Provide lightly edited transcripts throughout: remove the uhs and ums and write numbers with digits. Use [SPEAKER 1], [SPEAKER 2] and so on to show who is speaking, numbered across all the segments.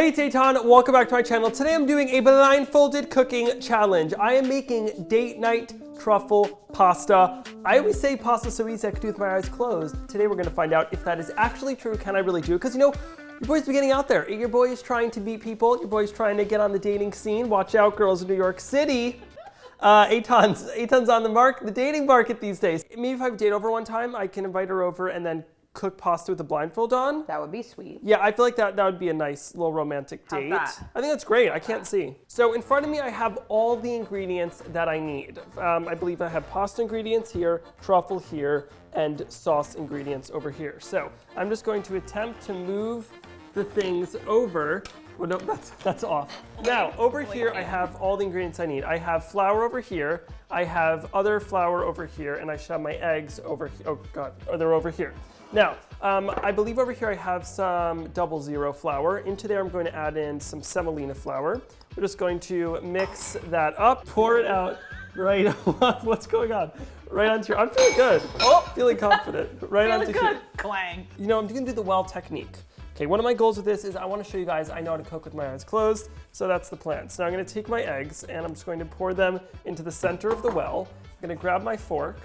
[SPEAKER 1] Hey, it's Eitan. Welcome back to my channel. Today I'm doing a blindfolded cooking challenge. I am making date night truffle pasta. I always say pasta so easy I could do it with my eyes closed. Today we're gonna find out if that is actually true. Can I really do it? Because you know, your boy's be getting out there. Your boy is trying to meet people. Your boy's trying to get on the dating scene. Watch out, girls in New York City. Eitan's on the dating market these days. Maybe if I have a date over one time, I can invite her over and then cook pasta with the blindfold on.
[SPEAKER 2] That would be sweet.
[SPEAKER 1] Yeah, I feel like that would be a nice little romantic date. I think that's great. I can't see. So in front of me, I have all the ingredients that I need. I believe I have pasta ingredients here, truffle here, and sauce ingredients over here. So I'm just going to attempt to move the things over. Well, no, that's off. Now, over here, I have all the ingredients I need. I have flour over here. I have other flour over here, and I should have my eggs over here. Oh God, they're over here. Now, I believe over here I have some 00 flour. Into there, I'm going to add in some semolina flour. We're just going to mix that up, pour it out right on. What's going on? Right onto your, I'm feeling good. Oh, feeling confident. Right onto
[SPEAKER 2] good. Clang.
[SPEAKER 1] You know, I'm going to do the well technique. Okay, one of my goals with this is I want to show you guys I know how to cook with my eyes closed, so that's the plan. So now I'm going to take my eggs and I'm just going to pour them into the center of the well. I'm going to grab my fork.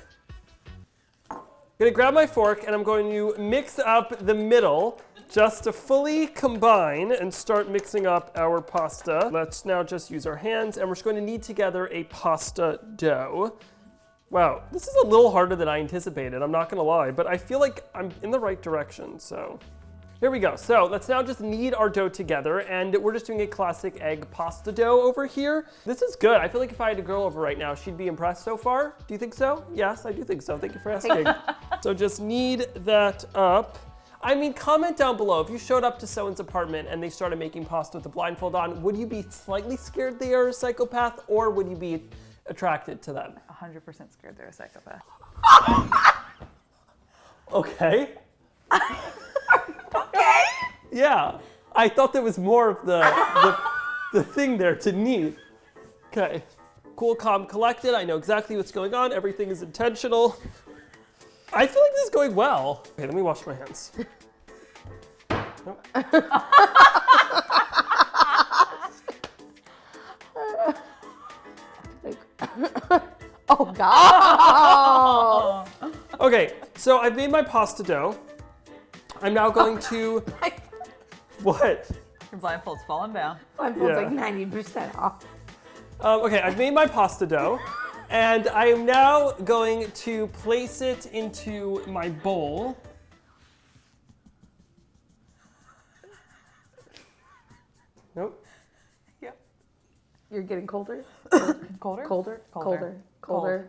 [SPEAKER 1] And I'm going to mix up the middle just to fully combine and start mixing up our pasta. Let's now just use our hands and we're just going to knead together a pasta dough. Wow, this is a little harder than I anticipated, I'm not gonna lie, but I feel like I'm in the right direction, so. Here we go. So let's now just knead our dough together, and we're just doing a classic egg pasta dough over here. This is good. I feel like if I had a girl over right now, she'd be impressed so far. Do you think so? Yes, I do think so. Thank you for asking. So just knead that up. I mean, comment down below. If you showed up to someone's apartment and they started making pasta with the blindfold on, would you be slightly scared they are a psychopath, or would you be attracted to them?
[SPEAKER 2] 100% scared they're a psychopath.
[SPEAKER 1] Okay.
[SPEAKER 2] Okay.
[SPEAKER 1] Yeah, I thought there was more of the thing there to knead. Okay, cool, calm, collected. I know exactly what's going on. Everything is intentional. I feel like this is going well. Okay, let me wash my hands. Nope.
[SPEAKER 2] Oh God.
[SPEAKER 1] Okay, so I've made my pasta dough. I'm now going to, what?
[SPEAKER 2] Your blindfold's falling down.
[SPEAKER 3] Blindfold's like 90% off.
[SPEAKER 1] Okay, I've made my pasta dough, and I am now going to place it into my bowl. Nope.
[SPEAKER 2] Yep.
[SPEAKER 3] You're getting colder?
[SPEAKER 2] Colder?
[SPEAKER 3] Colder.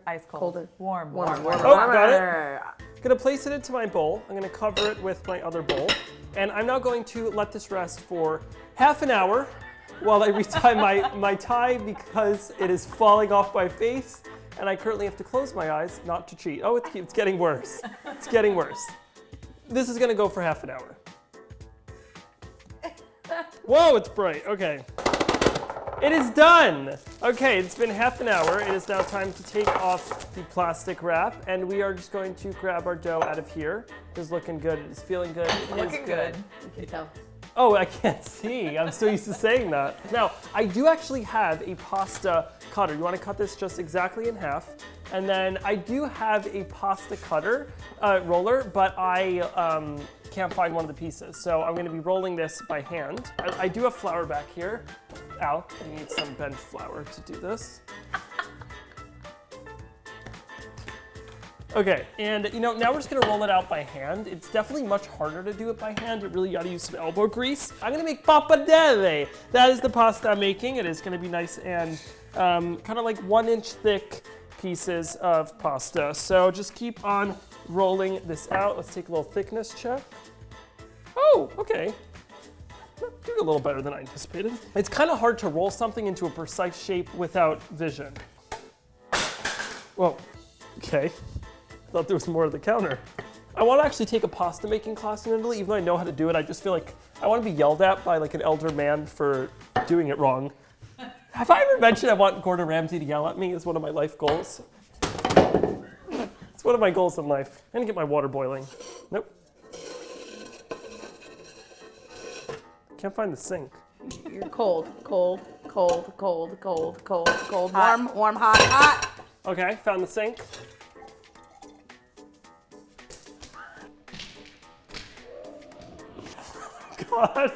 [SPEAKER 2] Ice cold.
[SPEAKER 3] Colder.
[SPEAKER 2] Warm.
[SPEAKER 1] Oh, got it. I'm gonna place it into my bowl. I'm gonna cover it with my other bowl. And I'm now going to let this rest for half an hour while I retie my tie because it is falling off my face. And I currently have to close my eyes, not to cheat. Oh, it's getting worse. It's getting worse. This is gonna go for half an hour. Whoa, it's bright, okay. It is done. Okay, it's been half an hour. It is now time to take off the plastic wrap, and we are just going to grab our dough out of here. It is looking good. It is feeling good. It
[SPEAKER 2] Looking
[SPEAKER 1] is
[SPEAKER 2] good.
[SPEAKER 1] Oh, I can't see. I'm so used to saying that. Now, I do actually have a pasta cutter. You want to cut this just exactly in half. And then I do have a pasta cutter, roller, but I can't find one of the pieces. So I'm going to be rolling this by hand. I do have flour back here. Ow, you need some bench flour to do this. Okay, and you know, now we're just gonna roll it out by hand. It's definitely much harder to do it by hand. You really gotta use some elbow grease. I'm gonna make pappardelle. That is the pasta I'm making. It is gonna be nice and kind of like 1 inch thick pieces of pasta. So just keep on rolling this out. Let's take a little thickness check. Oh, okay. Doing a little better than I anticipated. It's kind of hard to roll something into a precise shape without vision. Whoa, okay. I thought there was more of the counter. I want to actually take a pasta making class in Italy, even though I know how to do it. I just feel like I want to be yelled at by like an elder man for doing it wrong. Have I ever mentioned I want Gordon Ramsay to yell at me as one of my life goals? It's one of my goals in life. I'm gonna get my water boiling. Nope. Can't find the sink.
[SPEAKER 3] You're cold, cold, cold, cold, cold, cold, cold,
[SPEAKER 2] Hot.
[SPEAKER 3] warm, warm, hot, hot.
[SPEAKER 1] Okay, found the sink. God.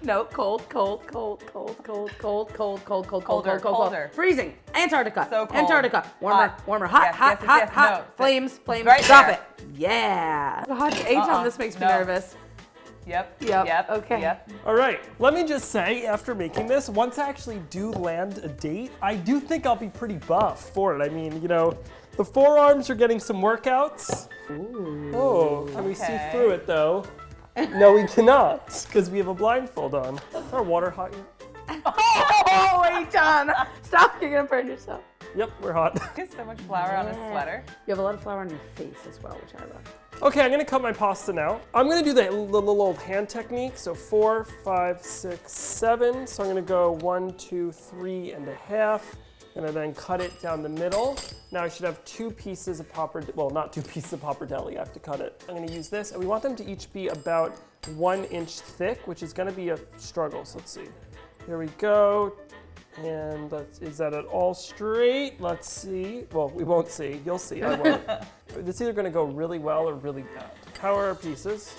[SPEAKER 3] No, cold, cold, cold, cold, cold, cold, cold, cold, cold, cold,
[SPEAKER 2] Colder,
[SPEAKER 3] cold, cold, cold.
[SPEAKER 2] colder.
[SPEAKER 3] Freezing. Antarctica.
[SPEAKER 2] So cold.
[SPEAKER 3] Antarctica. Warmer,
[SPEAKER 2] Hot.
[SPEAKER 3] warmer, hot,
[SPEAKER 2] Yes,
[SPEAKER 3] hot,
[SPEAKER 2] yes, yes,
[SPEAKER 3] hot,
[SPEAKER 2] yes.
[SPEAKER 3] hot.
[SPEAKER 2] No.
[SPEAKER 3] Flames, flames.
[SPEAKER 2] Right
[SPEAKER 3] Drop
[SPEAKER 2] there.
[SPEAKER 3] it. Yeah. God, Eitan, this makes me
[SPEAKER 2] No.
[SPEAKER 3] nervous.
[SPEAKER 2] Yep.
[SPEAKER 3] Yep,
[SPEAKER 2] Yep.
[SPEAKER 3] okay.
[SPEAKER 2] Yep.
[SPEAKER 1] All right, let me just say, after making this, once I actually do land a date, I do think I'll be pretty buff for it. I mean, you know, the forearms are getting some workouts.
[SPEAKER 3] Ooh.
[SPEAKER 1] Oh, can we see
[SPEAKER 2] Okay.
[SPEAKER 1] through it though? No, we cannot, because we have a blindfold on. Is our water hot yet?
[SPEAKER 3] Oh, Eitan. Stop, you're gonna burn yourself.
[SPEAKER 1] Yep, we're hot.
[SPEAKER 2] There's so much flour on a sweater.
[SPEAKER 3] You have a lot of flour on your face as well, which I love.
[SPEAKER 1] Okay, I'm gonna cut my pasta now. I'm gonna do the little old hand technique. So 4, 5, 6, 7. So I'm gonna go 1, 2, 3 and a half. And then cut it down the middle. Now I should have 2 pieces of well, not 2 pieces of pappardelle, I have to cut it. I'm gonna use this, and we want them to each be about 1 inch thick, which is gonna be a struggle, so let's see. Here we go, and is that at all straight? Let's see. Well, we won't see, you'll see, I won't. It's either gonna go really well or really bad. How are our pieces?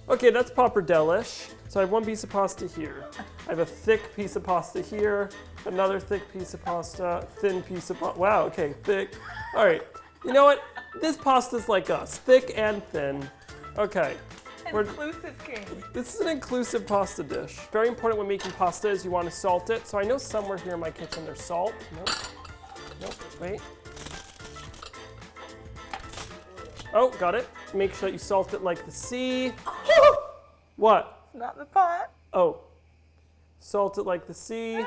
[SPEAKER 1] Okay, that's pappardelle-ish. So I have 1 piece of pasta here. I have a thick piece of pasta here, another thick piece of pasta, thin piece of pasta. Wow, okay, thick. All right, you know what? This pasta's like us, thick and thin. Okay,
[SPEAKER 2] Inclusive king.
[SPEAKER 1] this is an inclusive pasta dish. Very important when making pasta is you want to salt it. So I know somewhere here in my kitchen there's salt. Nope, nope, wait. Oh, got it. Make sure that you salt it like the sea. What?
[SPEAKER 2] Not the pot.
[SPEAKER 1] Oh, salt it like the sea.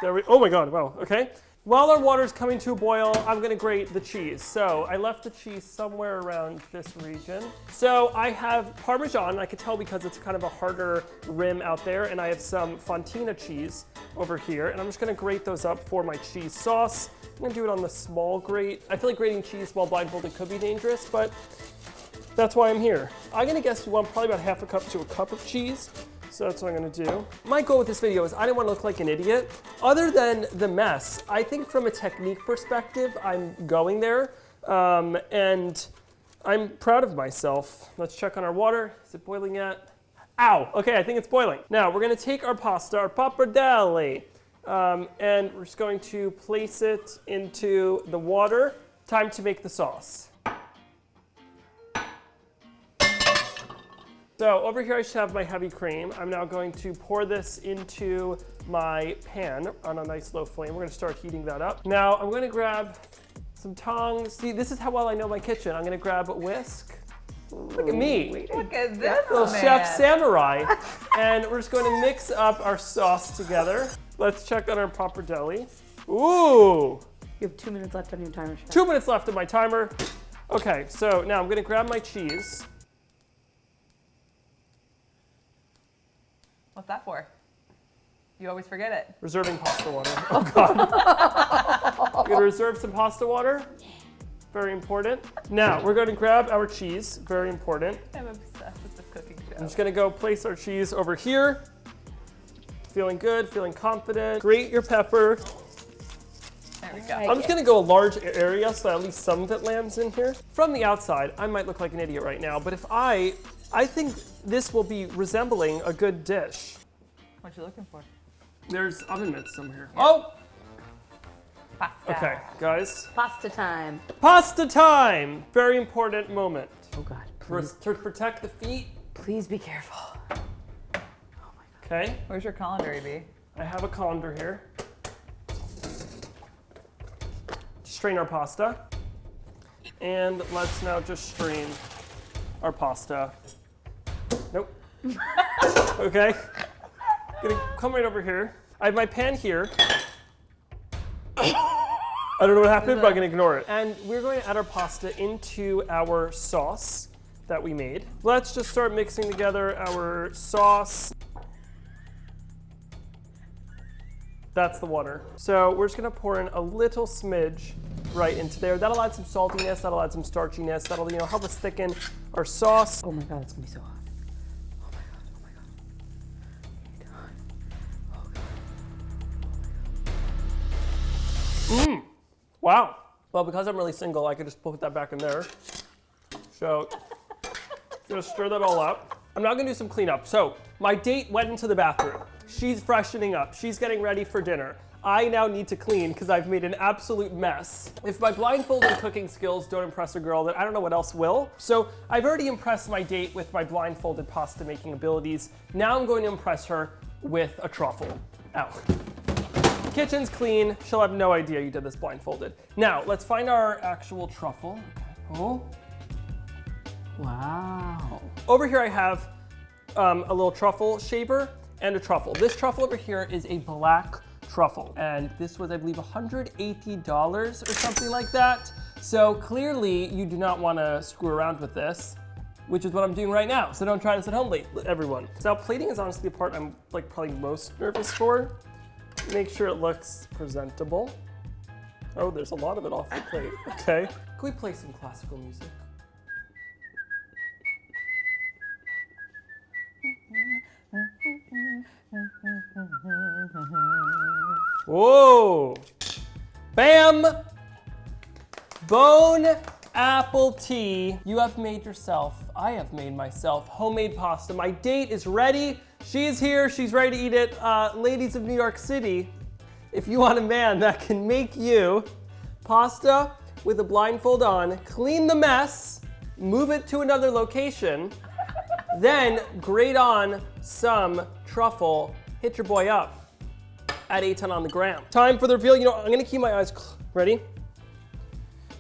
[SPEAKER 1] There we, oh my God, wow, okay. While our water's coming to a boil, I'm gonna grate the cheese. So I left the cheese somewhere around this region. So I have Parmesan, I could tell because it's kind of a harder rim out there, and I have some Fontina cheese over here, and I'm just gonna grate those up for my cheese sauce. I'm gonna do it on the small grate. I feel like grating cheese while blindfolded could be dangerous, but that's why I'm here. I'm gonna guess we want probably about half a cup to a cup of cheese. So that's what I'm gonna do. My goal with this video is I didn't wanna look like an idiot. Other than the mess, I think from a technique perspective, I'm going there. And I'm proud of myself. Let's check on our water. Is it boiling yet? Ow, okay, I think it's boiling. Now we're gonna take our pasta, our pappardelle, and we're just going to place it into the water. Time to make the sauce. So over here I should have my heavy cream. I'm now going to pour this into my pan on a nice low flame. We're gonna start heating that up. Now I'm gonna grab some tongs. See, this is how well I know my kitchen. I'm gonna grab a whisk. Look at me,
[SPEAKER 2] Look at this
[SPEAKER 1] little
[SPEAKER 2] man.
[SPEAKER 1] chef samurai. And we're just going to mix up our sauce together. Let's check on our pappardelle. Ooh,
[SPEAKER 3] You have 2 minutes left on your timer, chef.
[SPEAKER 1] 2 minutes left of my timer. Okay, so now I'm gonna grab my cheese.
[SPEAKER 2] What's that for? You always forget it.
[SPEAKER 1] Reserving pasta water. Oh God. We're gonna reserve some pasta water. Very important. Now we're going to grab our cheese. Very important.
[SPEAKER 2] I'm obsessed with this cooking show.
[SPEAKER 1] I'm just gonna go place our cheese over here. Feeling good, feeling confident. Grate your pepper.
[SPEAKER 2] There we go.
[SPEAKER 1] I'm just gonna go a large area so that at least some of it lands in here. From the outside, I might look like an idiot right now, but if I think this will be resembling a good dish.
[SPEAKER 2] What you looking for?
[SPEAKER 1] There's oven mitts somewhere. Oh,
[SPEAKER 2] Pasta.
[SPEAKER 1] okay, guys.
[SPEAKER 3] Pasta time.
[SPEAKER 1] Pasta time! Very important moment.
[SPEAKER 3] Oh God,
[SPEAKER 1] To protect the feet.
[SPEAKER 3] please be careful.
[SPEAKER 1] Okay,
[SPEAKER 2] Where's your colander, EB?
[SPEAKER 1] I have a colander here. Strain our pasta. And let's now just strain our pasta. Nope. Okay. Gonna come right over here. I have my pan here. I don't know what happened, but I'm gonna ignore it. And we're going to add our pasta into our sauce that we made. Let's just start mixing together our sauce. That's the water. So we're just gonna pour in a little smidge right into there. That'll add some saltiness, that'll add some starchiness, that'll help us thicken our sauce.
[SPEAKER 3] Oh my God, it's gonna be so hot.
[SPEAKER 1] Wow. Well, because I'm really single, I could just put that back in there. So, just stir that all up. I'm now gonna do some cleanup. So, my date went into the bathroom. She's freshening up. She's getting ready for dinner. I now need to clean because I've made an absolute mess. If my blindfolded cooking skills don't impress a girl, then I don't know what else will. So I've already impressed my date with my blindfolded pasta making abilities. Now I'm going to impress her with a truffle. Ow. Kitchen's clean. She'll have no idea you did this blindfolded. Now, let's find our actual truffle. Okay. Oh. Wow. Over here I have a little truffle shaver and a truffle. This truffle over here is a black truffle, and this was, I believe, $180 or something like that. So clearly you do not want to screw around with this, which is what I'm doing right now. So don't try this at home, everyone. So now plating is honestly the part I'm like probably most nervous for. Make sure it looks presentable. Oh, there's a lot of it off the plate. Okay. Can we play some classical music? Whoa! Bam! Bone apple tea. You have made yourself, I have made myself, homemade pasta. My date is ready. She is here. She's ready to eat it. Ladies of New York City, if you want a man that can make you pasta with a blindfold on, clean the mess, move it to another location, then grate on some truffle, hit your boy up at Eitan on the gram. Time for the reveal. You know, I'm gonna keep my eyes ready.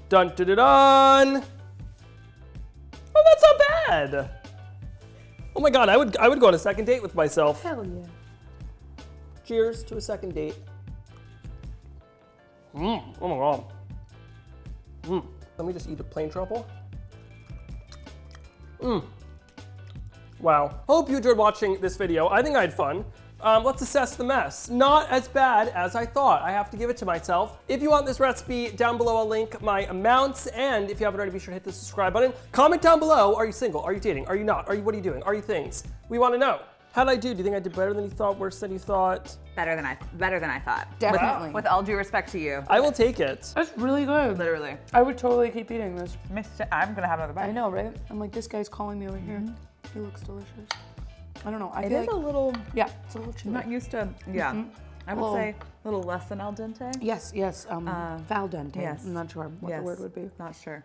[SPEAKER 1] Dun dun dun dun. Oh, that's not bad. Oh my God, I would go on a second date with myself.
[SPEAKER 3] Hell yeah.
[SPEAKER 1] Cheers to a second date. Oh my God. Let me just eat a plain truffle. Wow. Hope you enjoyed watching this video. I think I had fun. Let's assess the mess. Not as bad as I thought. I have to give it to myself. If you want this recipe, down below I'll link my amounts. And if you haven't already, be sure to hit the subscribe button. Comment down below. Are you single? Are you dating? Are you not? What are you doing? Are you things? We want to know. How did I do? Do you think I did better than you thought? Worse than you thought?
[SPEAKER 2] Better than I thought.
[SPEAKER 3] Definitely.
[SPEAKER 2] With all due respect to you.
[SPEAKER 1] I will take it.
[SPEAKER 3] That's really good.
[SPEAKER 2] Literally.
[SPEAKER 3] I would totally keep eating this.
[SPEAKER 2] I'm gonna have another bite.
[SPEAKER 3] I know, right? I'm like, this guy's calling me over here. He looks delicious. I don't know. I
[SPEAKER 2] It
[SPEAKER 3] feel
[SPEAKER 2] is
[SPEAKER 3] like,
[SPEAKER 2] a little,
[SPEAKER 3] yeah, it's a little
[SPEAKER 2] I'm
[SPEAKER 3] chili.
[SPEAKER 2] not used to, yeah. I would say a little less than al dente.
[SPEAKER 3] Yes, val dente.
[SPEAKER 2] Yes.
[SPEAKER 3] I'm not sure what the word would be.
[SPEAKER 2] Not sure.